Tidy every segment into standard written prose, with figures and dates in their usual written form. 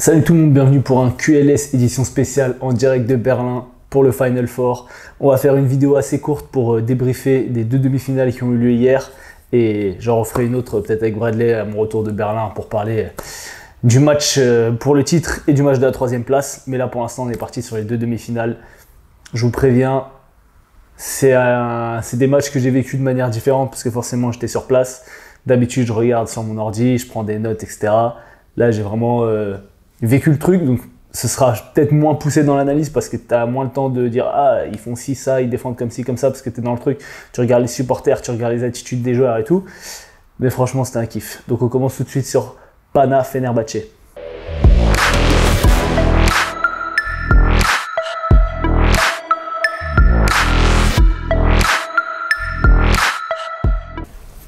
Salut tout le monde, bienvenue pour un QLS édition spéciale en direct de Berlin pour le Final Four. On va faire une vidéo assez courte pour débriefer des deux demi-finales qui ont eu lieu hier. Et j'en referai une autre peut-être avec Bradley à mon retour de Berlin pour parler du match pour le titre et du match de la 3e place. Mais là pour l'instant on est parti sur les deux demi-finales. Je vous préviens, c'est des matchs que j'ai vécu de manière différente parce que forcément j'étais sur place. D'habitude je regarde sur mon ordi, je prends des notes, etc. Là j'ai vraiment vécu le truc, donc ce sera peut-être moins poussé dans l'analyse parce que tu as moins le temps de dire ah ils font ci, ça, ils défendent comme ci, comme ça parce que tu es dans le truc, tu regardes les supporters, tu regardes les attitudes des joueurs et tout. Mais franchement c'était un kiff. Donc on commence tout de suite sur Pana Fenerbahçe.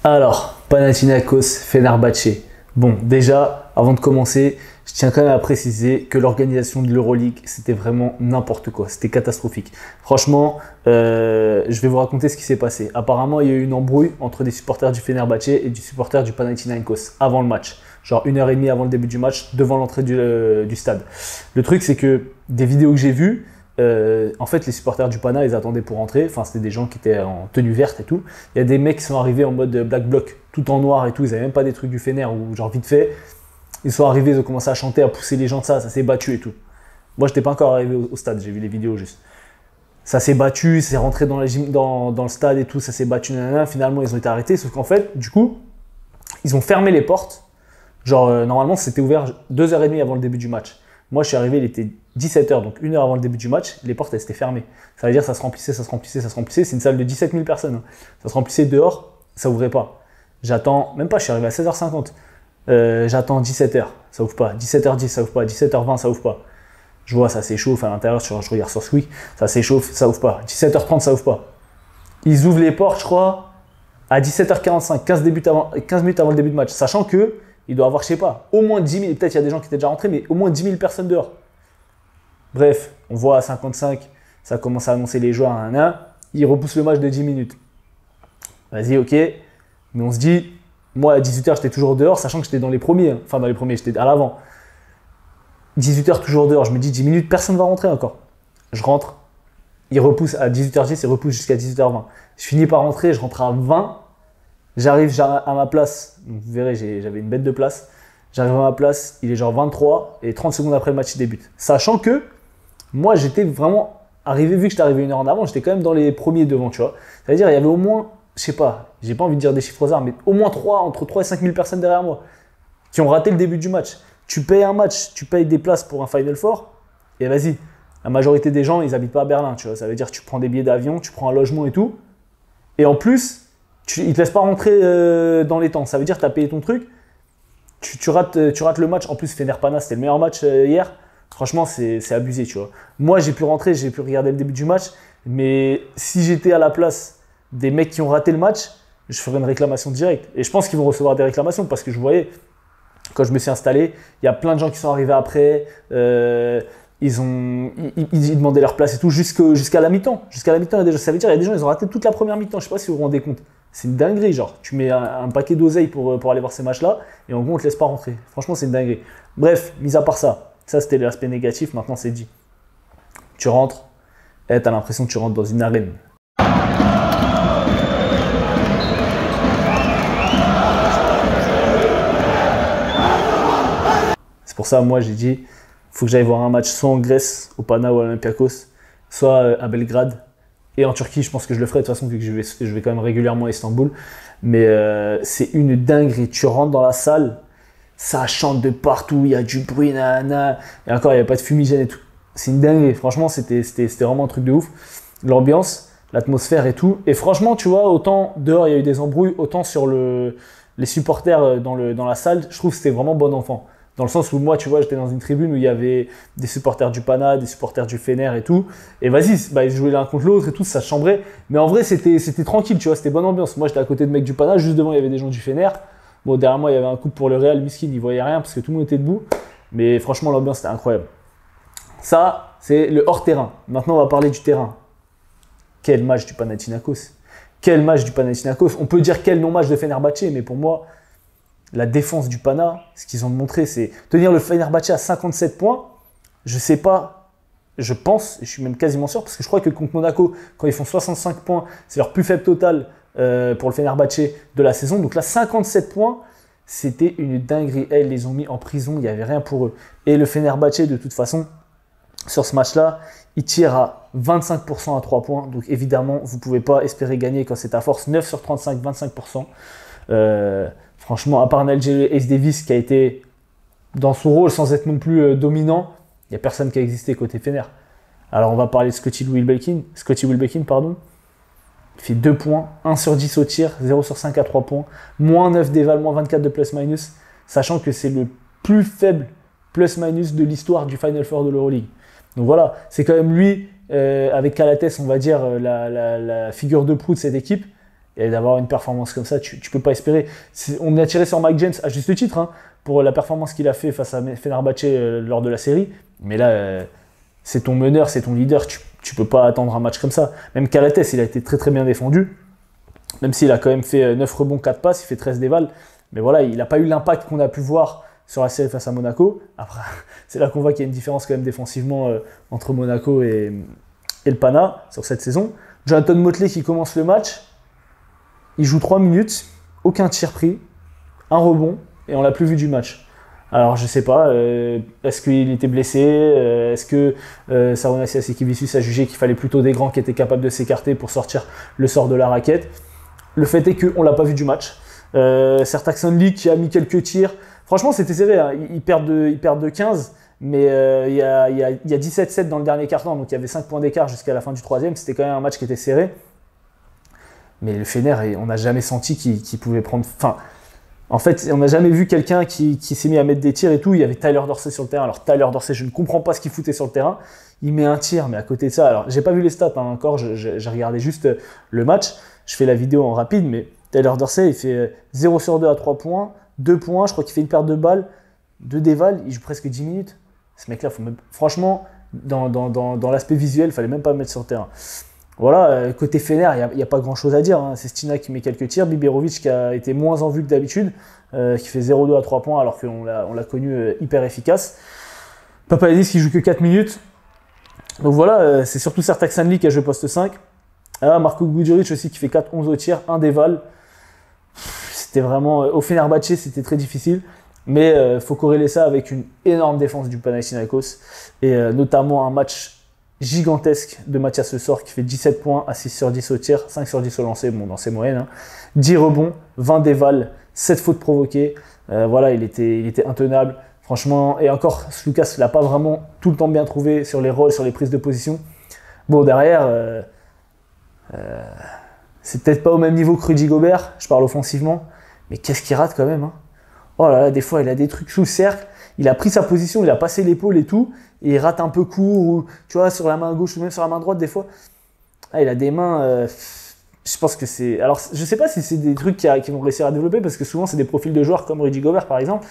Alors, Panathinaikos Fenerbahçe. Bon, déjà, avant de commencer, je tiens quand même à préciser que l'organisation de l'Euroleague, c'était vraiment n'importe quoi. C'était catastrophique. Franchement, je vais vous raconter ce qui s'est passé. Apparemment, il y a eu une embrouille entre des supporters du Fenerbahçe et du supporter du Panathinaikos avant le match. Genre 1h30 avant le début du match, devant l'entrée du stade. Le truc, c'est que des vidéos que j'ai vues, en fait, les supporters du Pana, ils attendaient pour rentrer. Enfin, c'était des gens qui étaient en tenue verte et tout. Il y a des mecs qui sont arrivés en mode black bloc, tout en noir et tout. Ils n'avaient même pas des trucs du Fener ou genre vite fait. Ils sont arrivés, ils ont commencé à chanter, à pousser les gens de ça s'est battu et tout. Moi, je n'étais pas encore arrivé au stade, j'ai vu les vidéos juste. Ça s'est battu, c'est rentré dans le stade et tout, ça s'est battu, nanana. Finalement, ils ont été arrêtés. Sauf qu'en fait, du coup, ils ont fermé les portes. Genre, normalement, c'était ouvert 2h30 avant le début du match. Moi, je suis arrivé, il était 17h, donc 1h avant le début du match, les portes, elles étaient fermées. Ça veut dire que ça se remplissait, ça se remplissait, ça se remplissait. C'est une salle de 17 000 personnes. Ça se remplissait dehors, ça ouvrait pas. J'attends, même pas, je suis arrivé à 16h50. J'attends 17h, ça ouvre pas. 17h10, ça ouvre pas. 17h20, ça ouvre pas. Je vois, ça s'échauffe à l'intérieur, je regarde sur Squeak, ça s'échauffe, ça ouvre pas. 17h30, ça ouvre pas. Ils ouvrent les portes, je crois, à 17h45, 15 minutes avant le début de match, sachant que il doit y avoir, je sais pas, au moins 10 000, peut-être il y a des gens qui étaient déjà rentrés, mais au moins 10 000 personnes dehors. Bref, on voit à 55, ça commence à annoncer les joueurs à 1-1, ils repoussent le match de 10 minutes. Vas-y, ok, mais on se dit, moi à 18h j'étais toujours dehors, sachant que j'étais dans les premiers, hein. Enfin dans les premiers, j'étais à l'avant. 18h toujours dehors, je me dis 10 minutes, personne ne va rentrer encore. Je rentre, ils repoussent à 18h10, ils repoussent jusqu'à 18h20. Je finis par rentrer, je rentre à 20. J'arrive à ma place, donc vous verrez, j'avais une bête de place. J'arrive à ma place, il est genre 23 et 30 secondes après le match il débute. Sachant que moi j'étais vraiment arrivé, vu que j'étais arrivé 1h en avant, j'étais quand même dans les premiers devant, tu vois. Ça veut dire il y avait au moins, je sais pas, j'ai pas envie de dire des chiffres au hasard, mais au moins entre 3 et 5 000 personnes derrière moi qui ont raté le début du match. Tu payes un match, tu payes des places pour un Final Four et vas-y. La majorité des gens ils habitent pas à Berlin, tu vois. Ça veut dire que tu prends des billets d'avion, tu prends un logement et tout. Et en plus, ils ne te laissent pas rentrer dans les temps. Ça veut dire que tu as payé ton truc, tu rates le match. En plus, Fener-Pana, c'était le meilleur match hier. Franchement, c'est abusé, tu vois. Moi, j'ai pu rentrer, j'ai pu regarder le début du match. Mais si j'étais à la place des mecs qui ont raté le match, je ferais une réclamation directe. Et je pense qu'ils vont recevoir des réclamations parce que je voyais, quand je me suis installé, il y a plein de gens qui sont arrivés après. Ils demandaient leur place et tout jusqu'à la mi-temps. Jusqu'à la mi-temps, ça veut dire qu'il y a des gens, ils ont raté toute la première mi-temps. Je ne sais pas si vous vous rendez compte. C'est une dinguerie, genre. Tu mets un paquet d'oseille pour aller voir ces matchs-là et en gros, on ne te laisse pas rentrer. Franchement, c'est une dinguerie. Bref, mis à part ça, c'était l'aspect négatif. Maintenant, c'est dit. Tu rentres et tu as l'impression que tu rentres dans une arène. C'est pour ça, moi, j'ai dit, il faut que j'aille voir un match soit en Grèce, au Pana ou à l'Olympiakos, soit à Belgrade. Et en Turquie, je pense que je le ferai de toute façon, vu que je vais quand même régulièrement à Istanbul. Mais c'est une dinguerie. Tu rentres dans la salle, ça chante de partout, il y a du bruit, nanana. Et encore, il n'y avait pas de fumigène et tout. C'est une dinguerie. Franchement, c'était vraiment un truc de ouf. L'ambiance, l'atmosphère et tout. Et franchement, tu vois, autant dehors, il y a eu des embrouilles, autant sur les supporters dans la salle, je trouve que c'était vraiment bon enfant. Dans le sens où moi, tu vois, j'étais dans une tribune où il y avait des supporters du Pana, des supporters du Fener et tout. Et vas-y, ils jouaient l'un contre l'autre et tout, ça se chambrait. Mais en vrai, c'était tranquille, tu vois, c'était bonne ambiance. Moi, j'étais à côté de mecs du Pana, juste devant, il y avait des gens du Fener. Bon, derrière moi, il y avait un couple pour le Real, Miskin, il voyait rien parce que tout le monde était debout. Mais franchement, l'ambiance, c'était incroyable. Ça, c'est le hors-terrain. Maintenant, on va parler du terrain. Quel match du Panathinaikos. Quel match du Panathinaikos. On peut dire quel non-match de Fenerbahçe, mais pour moi, la défense du Pana, ce qu'ils ont montré, c'est tenir le Fenerbahçe à 57 points. Je sais pas, je pense, et je suis même quasiment sûr, parce que je crois que contre Monaco, quand ils font 65 points, c'est leur plus faible total pour le Fenerbahçe de la saison. Donc là, 57 points, c'était une dinguerie. Ils les ont mis en prison, il n'y avait rien pour eux. Et le Fenerbahçe, de toute façon, sur ce match-là, il tire à 25% à 3 points. Donc évidemment, vous ne pouvez pas espérer gagner quand c'est à force. 9 sur 35, 25%. Franchement, à part Nigel Ace Davis qui a été dans son rôle sans être non plus dominant, il n'y a personne qui a existé côté Fener. Alors on va parler de Scotty Wilbekin, il fait 2 points, 1 sur 10 au tir, 0 sur 5 à 3 points, moins 9 d'éval, moins 24 de plus-minus, sachant que c'est le plus faible plus-minus de l'histoire du Final Four de l'Euroleague. Donc voilà, c'est quand même lui, avec Calates, on va dire, la figure de proue de cette équipe. Et d'avoir une performance comme ça, tu peux pas espérer. On a tiré sur Mike James à juste titre, hein, pour la performance qu'il a fait face à Fenerbahçe lors de la série. Mais là, c'est ton meneur, c'est ton leader, tu peux pas attendre un match comme ça. Même Calates, il a été très très bien défendu. Même s'il a quand même fait 9 rebonds, 4 passes, il fait 13 dévals. Mais voilà, il n'a pas eu l'impact qu'on a pu voir sur la série face à Monaco. Après, c'est là qu'on voit qu'il y a une différence quand même défensivement entre Monaco et le Pana sur cette saison. Jonathan Motley qui commence le match. Il joue 3 minutes, aucun tir pris, un rebond, et on l'a plus vu du match. Alors je sais pas, est-ce qu'il était blessé, est-ce que Sarunas Jasikevicius a jugé qu'il fallait plutôt des grands qui étaient capables de s'écarter pour sortir le sort de la raquette. Le fait est qu'on l'a pas vu du match. Sertaxon Lee qui a mis quelques tirs, franchement c'était serré, hein. Ils perdent de 15, mais il y a 17-7 dans le dernier quart-temps, donc il y avait 5 points d'écart jusqu'à la fin du troisième, c'était quand même un match qui était serré. Mais le Fener, on n'a jamais senti qu'il pouvait prendre... Enfin, en fait, on n'a jamais vu quelqu'un qui s'est mis à mettre des tirs et tout. Il y avait Tyler Dorsey sur le terrain. Alors Tyler Dorsey, je ne comprends pas ce qu'il foutait sur le terrain. Il met un tir, mais à côté de ça... Alors, j'ai pas vu les stats hein, encore, j'ai regardé juste le match. Je fais la vidéo en rapide, mais Tyler Dorsey, il fait 0 sur 2 à 3 points, 2 points, je crois qu'il fait une perte de balles, 2 dévals, il joue presque 10 minutes. Ce mec-là, franchement, dans l'aspect visuel, il fallait même pas le mettre sur le terrain. Voilà, côté Fener, il n'y a pas grand chose à dire. Hein. C'est Stina qui met quelques tirs, Biberovic qui a été moins en vue que d'habitude, qui fait 0-2 à 3 points alors qu'on l'a connu hyper efficace. Papagiannis qui joue que 4 minutes. Donc voilà, c'est surtout Sertaxon Lee qui a joué poste 5. Ah, Marko Guduric aussi qui fait 4-11 au tir, 1 déval. C'était vraiment, au Fenerbahçe, c'était très difficile. Mais il faut corréler ça avec une énorme défense du Panathinaikos. Et notamment un match gigantesque de Mathias Le Sort qui fait 17 points à 6 sur 10 au tir, 5 sur 10 au lancer, bon dans ses moyennes, hein. 10 rebonds, 20 dévals, 7 fautes provoquées, voilà, il était intenable, franchement, et encore, Lucas l'a pas vraiment tout le temps bien trouvé sur les rôles, sur les prises de position. Bon, derrière, c'est peut-être pas au même niveau que Rudy Gobert, je parle offensivement, mais qu'est-ce qu'il rate quand même, hein. Oh là là, des fois, il a des trucs sous le cercle, il a pris sa position, il a passé l'épaule et tout, et il rate un peu court, ou tu vois, sur la main gauche ou même sur la main droite, des fois. Ah, il a des mains, je pense que c'est... Alors, je sais pas si c'est des trucs qui vont réussir à développer, parce que souvent, c'est des profils de joueurs comme Rudy Gobert, par exemple,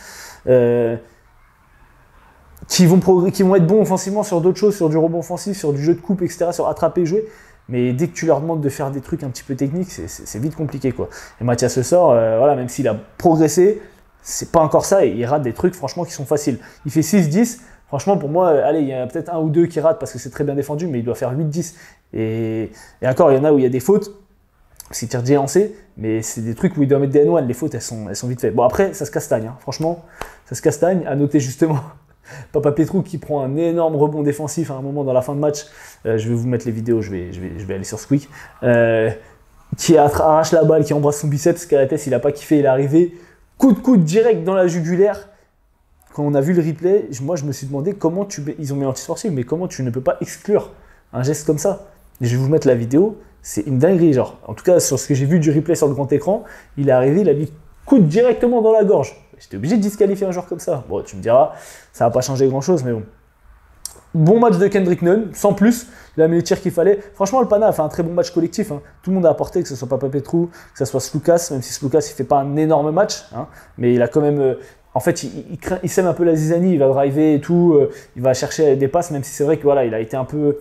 qui vont être bons offensivement sur d'autres choses, sur du rebond offensif, sur du jeu de coupe, etc., sur attraper et jouer. Mais dès que tu leur demandes de faire des trucs un petit peu techniques, c'est vite compliqué, quoi. Et Mathias Le Sort, voilà, même s'il a progressé, c'est pas encore ça, et il rate des trucs, franchement, qui sont faciles. Il fait 6-10, franchement, pour moi, allez, il y en a peut-être un ou deux qui ratent parce que c'est très bien défendu, mais il doit faire 8-10. Et encore, il y en a où il y a des fautes, parce qu'il tire déjà lancé, mais c'est des trucs où il doit mettre des N1, les fautes, elles sont vite faites. Bon, après, ça se castagne, hein. Franchement, ça se castagne. À noter justement, Papa Petru qui prend un énorme rebond défensif à un moment dans la fin de match. Je vais vous mettre les vidéos, je vais aller sur Squeak. Qui arrache la balle, qui embrasse son biceps, parce qu'à la tête, il n'a pas kiffé, il est arrivé. Coup de coude direct dans la jugulaire. Quand on a vu le replay, moi je me suis demandé comment ils ont mis l'antisportif, mais comment tu ne peux pas exclure un geste comme ça. Et je vais vous mettre la vidéo, c'est une dinguerie, genre. En tout cas, sur ce que j'ai vu du replay sur le grand écran, il est arrivé, il a mis coude directement dans la gorge. J'étais obligé de disqualifier un joueur comme ça. Bon, tu me diras, ça va pas changer grand chose, mais bon. Bon match de Kendrick Nunn, sans plus, il a mis les tirs qu'il fallait. Franchement, le Pana a fait un très bon match collectif, hein. Tout le monde a apporté, que ce soit Papa Petru, que ce soit Sloukas, même si Sloukas il fait pas un énorme match, hein, mais il a quand même... en fait, il sème un peu la zizanie, il va driver et tout, il va chercher des passes, même si c'est vrai que voilà, il a été un peu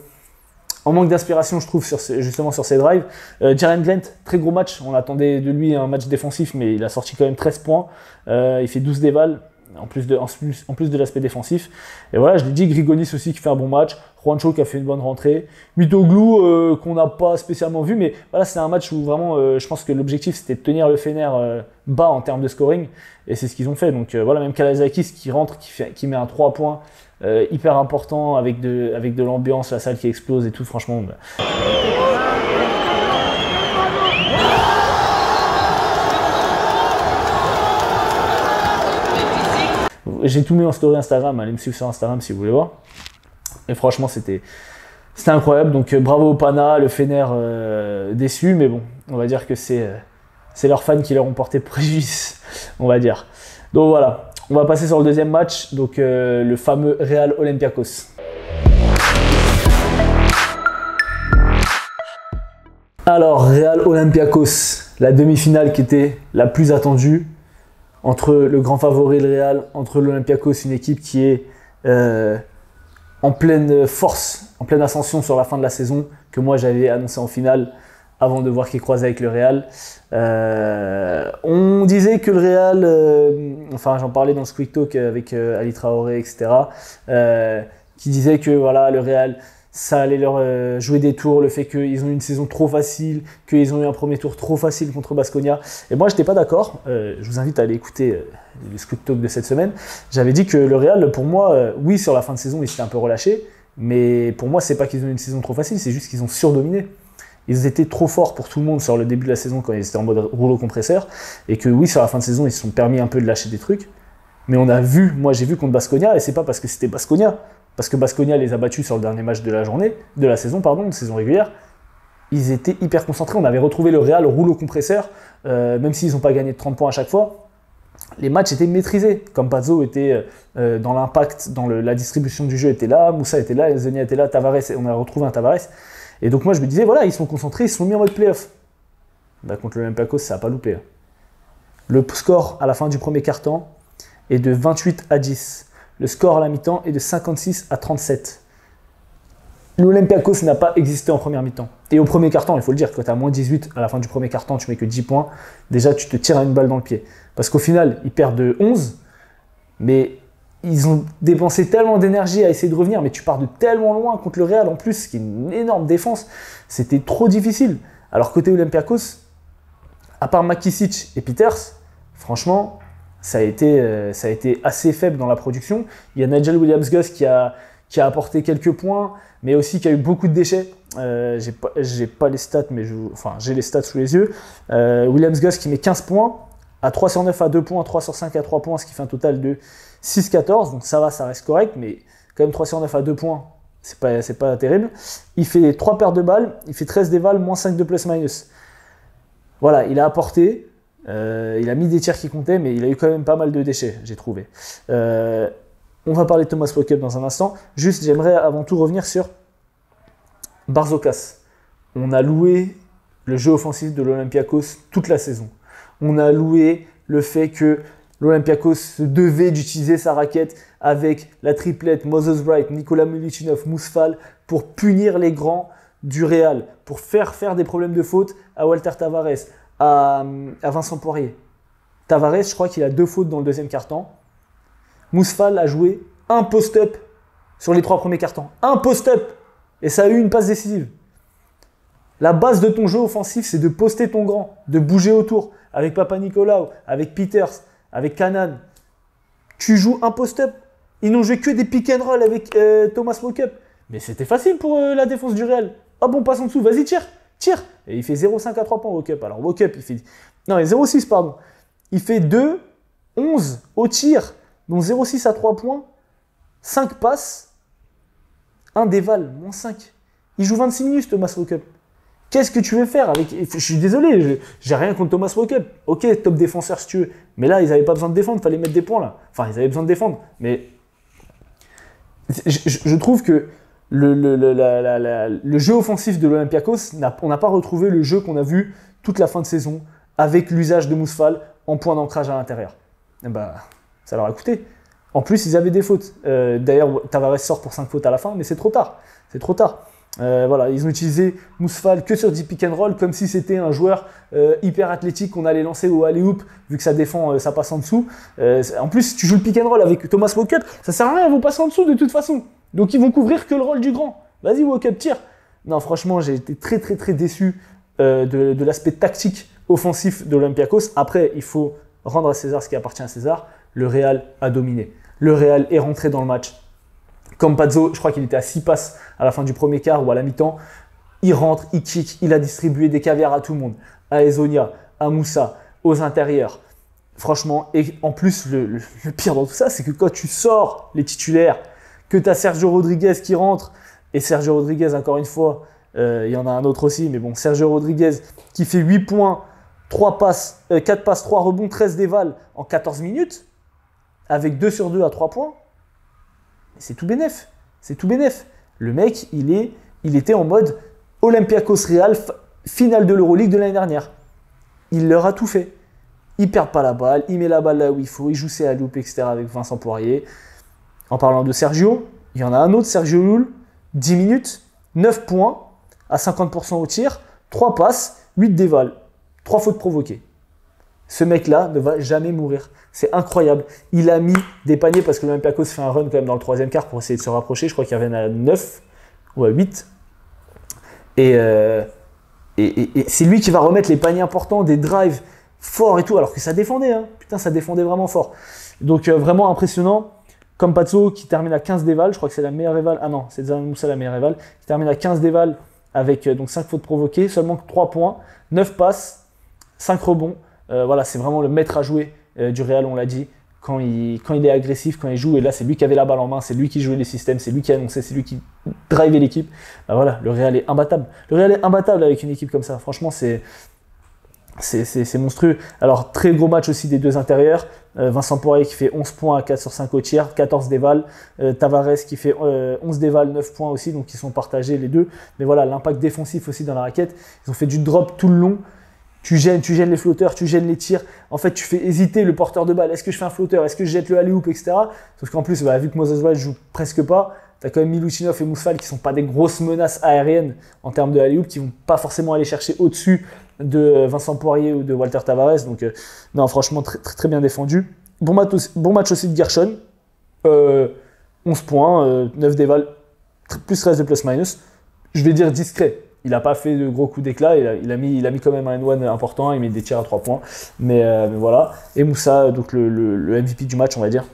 en manque d'inspiration, je trouve, justement sur ses drives. Jaren Grant, très gros match. On attendait de lui un match défensif, mais il a sorti quand même 13 points. Il fait 12 dévals, en plus de l'aspect défensif. Et voilà, je l'ai dit, Grigonis aussi qui fait un bon match. Juancho qui a fait une bonne rentrée. Mitoglou qu'on n'a pas spécialement vu, mais voilà, c'est un match où vraiment, je pense que l'objectif c'était de tenir le Fener bas en termes de scoring. Et c'est ce qu'ils ont fait. Donc voilà, même Kalazakis qui rentre, qui met un 3 points. Hyper important avec de l'ambiance, la salle qui explose et tout, franchement. J'ai tout mis en story Instagram, allez me suivre sur Instagram si vous voulez voir. Et franchement, c'était incroyable. Donc bravo au Pana, le Fener déçu, mais bon, on va dire que c'est leurs fans qui leur ont porté préjudice, on va dire. Donc voilà. On va passer sur le deuxième match, donc le fameux Real Olympiakos. Alors, Real Olympiakos, la demi-finale qui était la plus attendue entre le grand favori le Real, entre l'Olympiakos, une équipe qui est en pleine force, en pleine ascension sur la fin de la saison, que moi j'avais annoncé en finale avant de voir qu'il croisait avec le Real. On disait que le Real, enfin j'en parlais dans le Squeak Talk avec Ali Traoré, etc., qui disait que voilà, le Real, ça allait leur jouer des tours, le fait qu'ils ont eu une saison trop facile, qu'ils ont eu un premier tour trop facile contre Baskonia. Et moi, je n'étais pas d'accord. Je vous invite à aller écouter le Squeak Talk de cette semaine. J'avais dit que le Real, pour moi, oui, sur la fin de saison, ils s'étaient un peu relâchés, mais pour moi, c'est pas qu'ils ont eu une saison trop facile, c'est juste qu'ils ont surdominé. Ils étaient trop forts pour tout le monde sur le début de la saison quand ils étaient en mode rouleau compresseur. Et que oui, sur la fin de saison, ils se sont permis un peu de lâcher des trucs. Mais on a vu, moi j'ai vu contre Baskonia, et c'est pas parce que c'était Baskonia, parce que Baskonia les a battus sur le dernier match de la saison régulière. Ils étaient hyper concentrés. On avait retrouvé le Real rouleau compresseur, même s'ils n'ont pas gagné de 30 points à chaque fois. Les matchs étaient maîtrisés. Campazzo était dans l'impact, dans la distribution du jeu était là, Moussa était là, Zenia était là, Tavares, on a retrouvé un Tavares. Et donc moi je me disais, voilà, ils sont concentrés, ils se sont mis en mode playoff. Bah, contre l'Olympiakos, ça n'a pas loupé. Le score à la fin du premier quart-temps est de 28-10. Le score à la mi-temps est de 56-37. L'Olympiakos n'a pas existé en première mi-temps. Et au premier quart-temps, il faut le dire, quand tu as moins 18 à la fin du premier quart-temps, tu mets que 10 points, déjà tu te tires une balle dans le pied. Parce qu'au final, ils perdent de 11, mais ils ont dépensé tellement d'énergie à essayer de revenir, mais tu pars de tellement loin contre le Real en plus, qui est une énorme défense, c'était trop difficile. Alors côté Olympiakos, à part Makisic et Peters, franchement, ça a été assez faible dans la production. Il y a Nigel Williams-Goss qui a apporté quelques points, mais aussi qui a eu beaucoup de déchets. J'ai pas les stats, mais j'ai les stats sous les yeux. Williams-Goss qui met 15 points, à 3 sur 9 à 2 points, 3 sur 5 à 3 points, ce qui fait un total de 6-14. Donc ça va, ça reste correct, mais quand même 3 sur 9 à 2 points, c'est pas terrible. Il fait 3 paires de balles, il fait 13 dévals, moins 5 de plus-minus. Voilà, il a apporté. Il a mis des tirs qui comptaient, mais il a eu quand même pas mal de déchets, j'ai trouvé. On va parler de Thomas Walkup dans un instant. Juste, j'aimerais avant tout revenir sur Barzokas. On a loué le jeu offensif de l'Olympiakos toute la saison. On a loué le fait que l'Olympiakos se devait d'utiliser sa raquette avec la triplette Moses Wright, Nikola Milutinov, Mousfal pour punir les grands du Real, pour faire des problèmes de faute à Walter Tavares, à Vincent Poirier. Tavares, je crois qu'il a 2 fautes dans le deuxième quart-temps. Mousfal a joué un post-up sur les 3 premiers quart-temps. Un post-up! Et ça a eu une passe décisive. La base de ton jeu offensif, c'est de poster ton grand, de bouger autour, avec Papa Nicolau, avec Peters, avec Canan. Tu joues un post-up. Ils n'ont joué que des pick and roll avec Thomas Walkup. Mais c'était facile pour la défense du Real. Ah bon, passe en dessous, vas-y, tire. Et il fait 0,5 à 3 points Walkup. Alors Walkup, il fait... Non, 0,6, pardon. Il fait 2, 11 au tir, donc 0,6 à 3 points, 5 passes, 1 déval, moins 5. Il joue 26 minutes, Thomas Walkup. Qu'est-ce que tu veux faire avec... Je suis désolé, j'ai rien contre Thomas Walkup. Ok, top défenseur si tu veux. Mais là, ils n'avaient pas besoin de défendre, il fallait mettre des points là. Enfin, ils avaient besoin de défendre. Mais je trouve que le jeu offensif de l'Olympiakos, on n'a pas retrouvé le jeu qu'on a vu toute la fin de saison avec l'usage de Mousfal en point d'ancrage à l'intérieur. Et bah, ça leur a coûté. En plus, ils avaient des fautes. D'ailleurs, Tavares sort pour 5 fautes à la fin, mais c'est trop tard. C'est trop tard. Voilà, ils ont utilisé Mousfal que sur du pick and roll, comme si c'était un joueur hyper athlétique qu'on allait lancer au alley-oop, vu que ça défend, ça passe en dessous. En plus, si tu joues le pick and roll avec Thomas Walkup, ça sert à rien, ils vont passer en dessous de toute façon. Donc ils vont couvrir que le rôle du grand. Vas-y, Walkup, tire. Non, franchement, j'ai été très très très déçu de l'aspect tactique offensif de l'Olympiakos. Après, il faut rendre à César ce qui appartient à César. Le Real a dominé. Le Real est rentré dans le match. Campazzo, je crois qu'il était à 6 passes à la fin du premier quart ou à la mi-temps. Il rentre, il kick, il a distribué des caviars à tout le monde. À Ezonia, à Moussa, aux intérieurs. Franchement, et en plus, le pire dans tout ça, c'est que quand tu sors les titulaires, que tu as Sergio Rodriguez qui rentre, et Sergio Rodriguez, encore une fois, il y en a un autre aussi, mais bon, Sergio Rodriguez qui fait 8 points, 4 passes, 3 rebonds, 13 dévals en 14 minutes, avec 2 sur 2 à 3 points. C'est tout bénef. C'est tout bénef. Le mec, il était en mode Olympiakos Real, finale de l'Euroleague de l'année dernière. Il leur a tout fait. Il ne perd pas la balle, il met la balle là où il faut, il joue ses alley-oops, etc. avec Vincent Poirier. En parlant de Sergio, il y en a un autre, Sergio Llull, 10 minutes, 9 points, à 50% au tir, 3 passes, 8 dévals, 3 fautes provoquées. Ce mec-là ne va jamais mourir. C'est incroyable. Il a mis des paniers parce que l'Olympiakos fait un run quand même dans le troisième quart pour essayer de se rapprocher. Je crois qu'il y avait à 9 ou à 8. Et c'est lui qui va remettre les paniers importants, des drives forts et tout, alors que ça défendait. Hein. Putain, ça défendait vraiment fort. Donc vraiment impressionnant. Campazzo qui termine à 15 dévals. Je crois que c'est la meilleure éval. Ah non, c'est Zaman Moussa la meilleure éval. Qui termine à 15 dévals avec donc 5 fautes provoquées, seulement 3 points, 9 passes, 5 rebonds. Voilà, c'est vraiment le maître à jouer du Real, on l'a dit, quand il est agressif, quand il joue, et là c'est lui qui avait la balle en main, c'est lui qui jouait les systèmes, c'est lui qui annonçait, c'est lui qui drivait l'équipe. Bah voilà, le Real est imbattable. Le Real est imbattable avec une équipe comme ça, franchement c'est monstrueux. Alors très gros match aussi des deux intérieurs, Vincent Poirier qui fait 11 points à 4 sur 5 au tir, 14 dévals, Tavares qui fait 11 dévals, 9 points aussi, donc ils sont partagés les deux. Mais voilà, l'impact défensif aussi dans la raquette, ils ont fait du drop tout le long. Tu gênes les flotteurs, tu gênes les tirs. En fait, tu fais hésiter le porteur de balle. Est-ce que je fais un flotteur? Est-ce que je jette le alley-oop, etc. Sauf qu'en plus, vu que Moses Wade joue presque pas, tu as quand même Milutinov et Mousfal qui sont pas des grosses menaces aériennes en termes de alley-oop, qui vont pas forcément aller chercher au-dessus de Vincent Poirier ou de Walter Tavares. Donc, non, franchement, très, très, très bien défendu. Bon match aussi de Gershon. 11 points, 9 dévals, plus 13 de plus-minus. Je vais dire discret. Il n'a pas fait de gros coups d'éclat, il a mis quand même un N1 important, il met des tirs à 3 points, mais voilà. Et Moussa, donc le MVP du match, on va dire,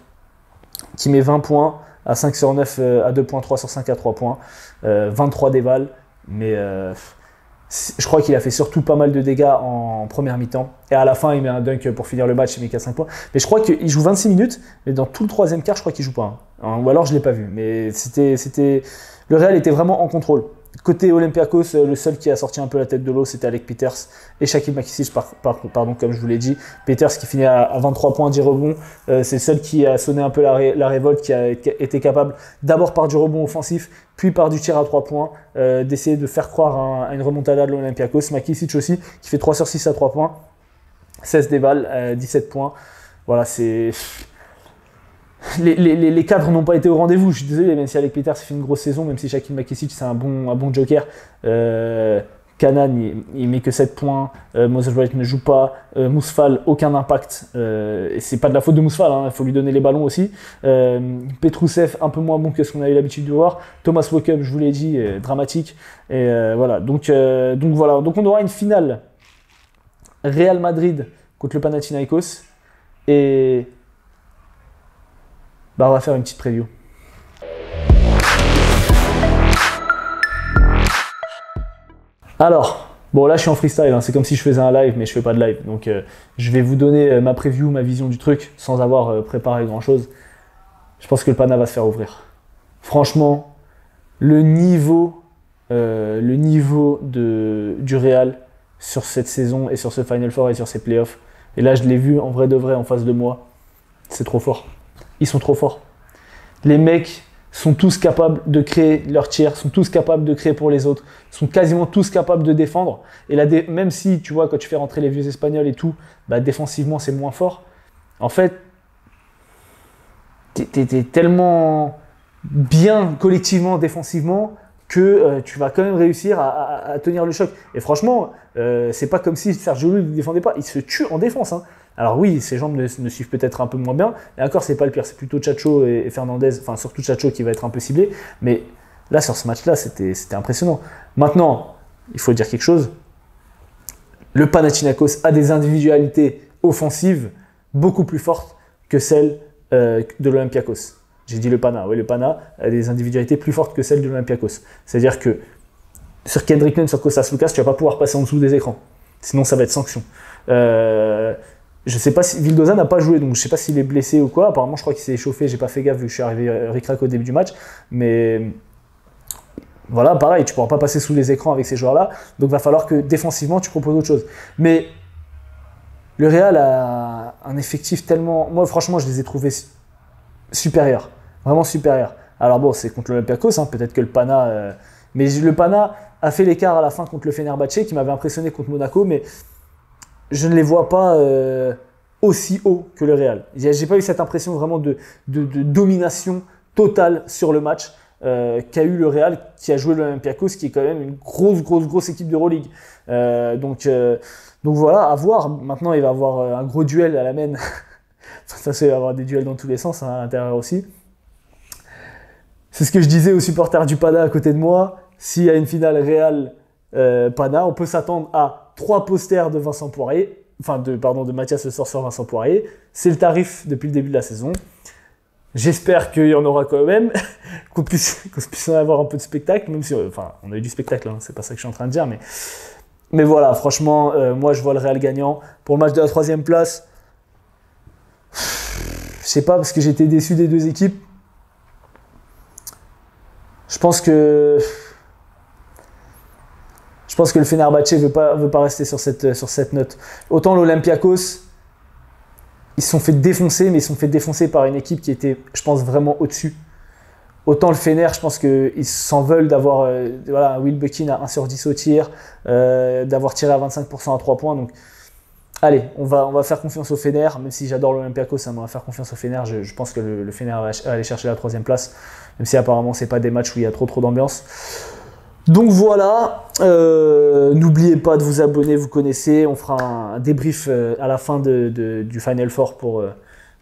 qui met 20 points à 5 sur 9 à 2 points, 3 sur 5 à 3 points, 23 dévals, mais je crois qu'il a fait surtout pas mal de dégâts en première mi-temps. Et à la fin, il met un dunk pour finir le match, il met qu'à 5 points. Mais je crois qu'il joue 26 minutes, mais dans tout le troisième quart, je crois qu'il joue pas. Hein. Ou alors je ne l'ai pas vu, mais le Real était vraiment en contrôle. Côté Olympiakos, le seul qui a sorti un peu la tête de l'eau, c'était Alec Peters et Shaquille Makisic, pardon, comme je vous l'ai dit. Peters qui finit à 23 points, 10 rebonds. C'est le seul qui a sonné un peu la révolte, qui a été capable, d'abord par du rebond offensif, puis par du tir à 3 points, d'essayer de faire croire à une remontada de l'Olympiakos. Makisic aussi, qui fait 3 sur 6 à 3 points, 16 dévals, 17 points. Voilà, c'est... Les cadres n'ont pas été au rendez-vous, je suis désolé, même si Alec Peters fait une grosse saison, même si Shaquille Makisic c'est un bon joker. Kanan il met que 7 points, Moses Wright ne joue pas, Mousfal aucun impact, et c'est pas de la faute de Mousfal, il faut lui donner les ballons aussi. Petrousev un peu moins bon que ce qu'on a eu l'habitude de voir. Thomas Walkup, je vous l'ai dit, dramatique. Et voilà, donc on aura une finale Real Madrid contre le Panathinaikos, et on va faire une petite preview. Alors, bon là je suis en freestyle, c'est comme si je faisais un live, mais je fais pas de live. Donc je vais vous donner ma preview, ma vision du truc, sans avoir préparé grand chose. Je pense que le Pana va se faire ouvrir. Franchement, le niveau du Real sur cette saison et sur ce Final Four et sur ces playoffs, et là je l'ai vu en vrai de vrai en face de moi, c'est trop fort. Ils sont trop forts. Les mecs sont tous capables de créer leur tir, sont tous capables de créer pour les autres, sont quasiment tous capables de défendre. Et là, même si, tu vois, quand tu fais rentrer les vieux Espagnols et tout, défensivement, c'est moins fort. En fait, t'es tellement bien collectivement, défensivement, que tu vas quand même réussir à tenir le choc. Et franchement, c'est pas comme si Sergio Llull ne défendait pas, il se tue en défense. Hein. Alors oui, ses jambes ne suivent peut-être un peu moins bien, et encore, c'est pas le pire, c'est plutôt Chacho et Fernandez, enfin surtout Chacho qui va être un peu ciblé, mais là, sur ce match-là, c'était impressionnant. Maintenant, il faut dire quelque chose, le Panathinaikos a des individualités offensives beaucoup plus fortes que celles de l'Olympiakos. J'ai dit le Pana, oui, le Pana a des individualités plus fortes que celles de l'Olympiakos. C'est-à-dire que sur Kendrick Nunn, sur Kostas Lukas, tu vas pas pouvoir passer en dessous des écrans. Sinon, ça va être sanction. Je sais pas si Vildoza n'a pas joué, donc je sais pas s'il est blessé ou quoi. Apparemment, je crois qu'il s'est échauffé. J'ai pas fait gaffe vu que je suis arrivé ric-rac au début du match. Mais voilà, pareil, tu pourras pas passer sous les écrans avec ces joueurs-là. Donc, il va falloir que défensivement, tu proposes autre chose. Mais le Real a un effectif tellement... Moi, franchement, je les ai trouvés supérieurs. Vraiment supérieurs. Alors bon, c'est contre l'Olympiakos, hein, peut-être que le Pana... Mais le Pana a fait l'écart à la fin contre le Fenerbahçe, qui m'avait impressionné contre Monaco, mais je ne les vois pas aussi haut que le Real. J'ai pas eu cette impression vraiment de domination totale sur le match qu'a eu le Real, qui a joué l'Olympiakos, qui est quand même une grosse équipe d'Euroleague. Donc voilà, à voir. Maintenant, il va y avoir un gros duel à la main. Ça, il va y avoir des duels dans tous les sens, hein, à l'intérieur aussi. C'est ce que je disais aux supporters du Pana à côté de moi. S'il y a une finale Real Pana, on peut s'attendre à 3 posters de Vincent Poirier, de Mathias Le Sorcier Vincent Poirier. C'est le tarif depuis le début de la saison. J'espère qu'il y en aura quand même, qu'on puisse en avoir un peu de spectacle, même si, on a eu du spectacle, hein, c'est pas ça que je suis en train de dire, mais voilà, franchement, moi je vois le Real gagnant. Pour le match de la 3e place, je sais pas, parce que j'étais déçu des deux équipes. Je pense que le Fenerbahçe veut pas rester sur cette note. Autant l'Olympiakos, ils se sont fait défoncer, mais ils se sont fait défoncer par une équipe qui était, je pense, vraiment au-dessus. Autant le Fener, je pense qu'ils s'en veulent d'avoir Will Buckin à 1 sur 10 au tir, d'avoir tiré à 25% à 3 points. Donc, allez, on va faire confiance au Fener, même si j'adore l'Olympiakos, on va faire confiance au Fener. Je pense que le Fener va aller chercher la 3e place, même si apparemment c'est pas des matchs où il y a trop d'ambiance. Donc voilà, n'oubliez pas de vous abonner, vous connaissez, on fera un débrief à la fin du Final Four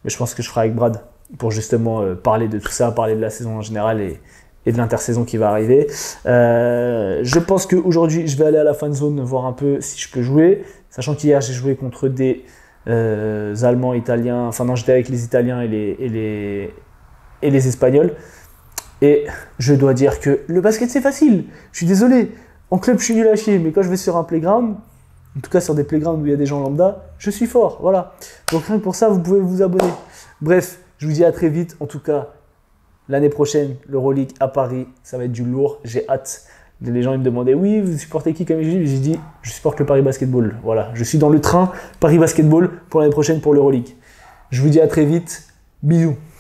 mais je pense que je ferai avec Brad pour justement parler de tout ça, parler de la saison en général et de l'intersaison qui va arriver. Je pense qu'aujourd'hui, je vais aller à la fan zone voir un peu si je peux jouer, sachant qu'hier, j'ai joué contre des Allemands, Italiens, j'étais avec les Italiens et les Espagnols. Et je dois dire que le basket, c'est facile. Je suis désolé. En club, je suis nul à chier, mais quand je vais sur un playground, en tout cas sur des playgrounds où il y a des gens lambda, je suis fort. Voilà. Donc rien que pour ça, vous pouvez vous abonner. Bref, je vous dis à très vite. En tout cas, l'année prochaine, l'Euroleague à Paris, ça va être du lourd. J'ai hâte. Les gens ils me demandaient, oui, vous supportez qui comme j'ai dit, je supporte le Paris Basketball. Voilà, je suis dans le train Paris Basketball pour l'année prochaine pour l'Euroleague. Je vous dis à très vite. Bisous.